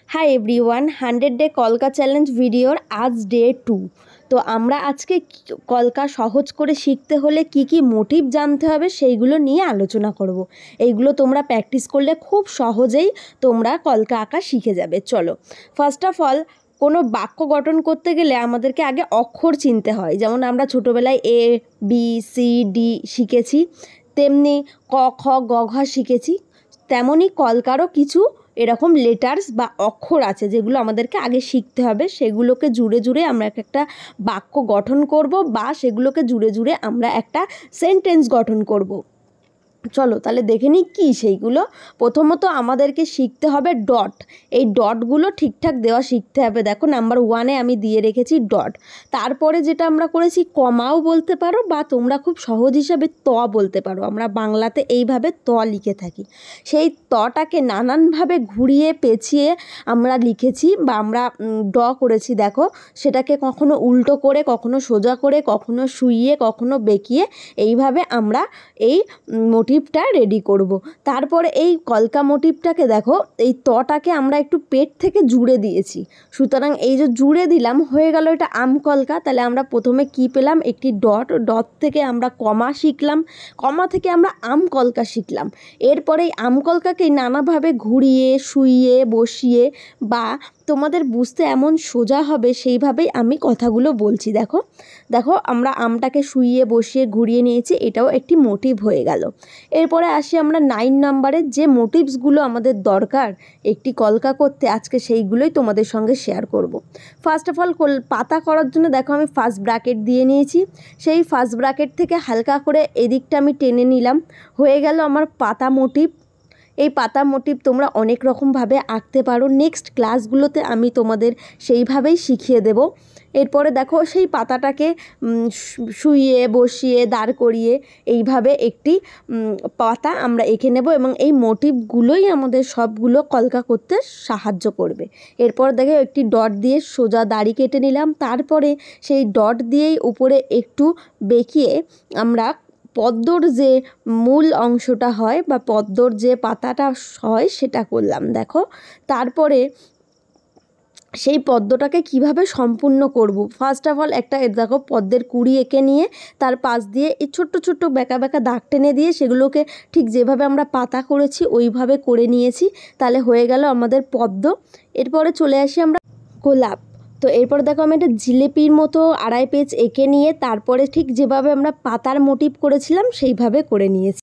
Hi everyone, 100 day কলকা challenge ভিডিওর আজ ডে 2। তো আমরা আজকে কলকা সহজ করে শিখতে হলে কি কি মোটিভ জানতে হবে সেইগুলো নিয়ে আলোচনা করব। এইগুলো তোমরা প্র্যাকটিস করলে খুব সহজেই তোমরা কলকা আঁকা শিখে যাবে। চলো, ফার্স্ট অফ অল কোনো বাক্য গঠন করতে গেলে আমাদেরকে আগে অক্ষর চিনতে হয়। যেমন আমরা ছোটোবেলায় এ বি সি ডি শিখেছি, তেমনি ক খ গ ঘ শিখেছি, তেমনই কলকারও কিছু এরকম লেটার্স বা অক্ষর আছে যেগুলো আমাদেরকে আগে শিখতে হবে। সেগুলোকে জুড়ে জুড়ে আমরা একটা বাক্য গঠন করব বা সেগুলোকে জুড়ে জুড়ে আমরা একটা সেন্টেন্স গঠন করব। চলো তাহলে দেখে নিই কী সেইগুলো। প্রথমত আমাদেরকে শিখতে হবে ডট। এই ডটগুলো ঠিকঠাক দেওয়া শিখতে হবে। দেখো নাম্বার 1-এ আমি দিয়ে রেখেছি ডট। তারপরে যেটা আমরা করেছি কমাও বলতে পারো বা তোমরা খুব সহজ হিসাবে ত বলতে পারো। আমরা বাংলাতে এইভাবে ত লিখে থাকি। সেই তটাকে নানানভাবে ঘুরিয়ে পেঁচিয়ে আমরা লিখেছি বা আমরা ড করেছি। দেখো সেটাকে কখনো উল্টো করে, কখনো সোজা করে, কখনো শুইয়ে, কখনো বেঁকিয়ে এইভাবে আমরা এই মোটিভটা রেডি করব। তারপরে এই কলকা মোটিভটাকে দেখো, এই তটাকে আমরা একটু পেট থেকে জুড়ে দিয়েছি। সুতরাং এই যে জুড়ে দিলাম হয়ে গেল এটা আম কলকা। তাহলে আমরা প্রথমে কি পেলাম? একটি ডট। ডট থেকে আমরা কমা শিখলাম, কমা থেকে আমরা আম কলকা শিখলাম। এরপরে এই আম কলকাকে নানাভাবে ঘুরিয়ে শুইয়ে বসিয়ে বা তোমাদের বুঝতে এমন সোজা হবে সেইভাবেই আমি কথাগুলো বলছি। দেখো দেখো আমরা আমটাকে শুইয়ে বসিয়ে ঘুরিয়ে নিয়েছি, এটাও একটি মোটিভ হয়ে গেল। এরপরে আসি আমরা 9 নম্বরে যে মোটিভসগুলো আমাদের দরকার একটি কলকা করতে, আজকে সেইগুলোই তোমাদের সঙ্গে শেয়ার করব। ফার্স্ট অফ অল পাতা করার জন্য দেখো আমি ফার্স্ট ব্র্যাকেট দিয়ে নিয়েছি। সেই ফার্স্ট ব্র্যাকেট থেকে হালকা করে এদিকটা আমি টেনে নিলাম, হয়ে গেল আমার পাতা মোটিভ। এই পাতা মোটিভ তোমরা অনেক রকমভাবে আঁকতে পারো। নেক্সট ক্লাসগুলোতে আমি তোমাদের সেইভাবেই শিখিয়ে দেব। এরপরে দেখো সেই পাতাটাকে শুইয়ে বসিয়ে দাঁড় করিয়ে এইভাবে একটি পাতা আমরা এঁকে নেব এবং এই মোটিভগুলোই আমাদের সবগুলো কলকা করতে সাহায্য করবে। এরপর দেখো একটি ডট দিয়ে সোজা দাড়ি কেটে নিলাম। তারপরে সেই ডট দিয়েই উপরে একটু বেঁকিয়ে আমরা পদ্মর যে মূল অংশটা হয় বা পদ্মর যে পাতাটা হয় সেটা করলাম। দেখো তারপরে সেই পদ্মটাকে কিভাবে সম্পূর্ণ করব, ফার্স্ট অফ অল একটা দেখো পদ্মের কুড়ি এঁকে নিয়ে তার পাশ দিয়ে এই ছোট্ট ছোট্ট বেঁকা বেঁকা দাগ টেনে দিয়ে সেগুলোকে ঠিক যেভাবে আমরা পাতা করেছি ওইভাবে করে নিয়েছি। তাহলে হয়ে গেল আমাদের পদ্ম। এরপরে চলে আসি আমরা গোলাপ। তো এরপর দেখো আমি একটা জিলেপির মতো আড়াই পেজ এঁকে নিয়ে তারপরে ঠিক যেভাবে আমরা পাতার মোটিভ করেছিলাম সেইভাবে করে নিয়েছি।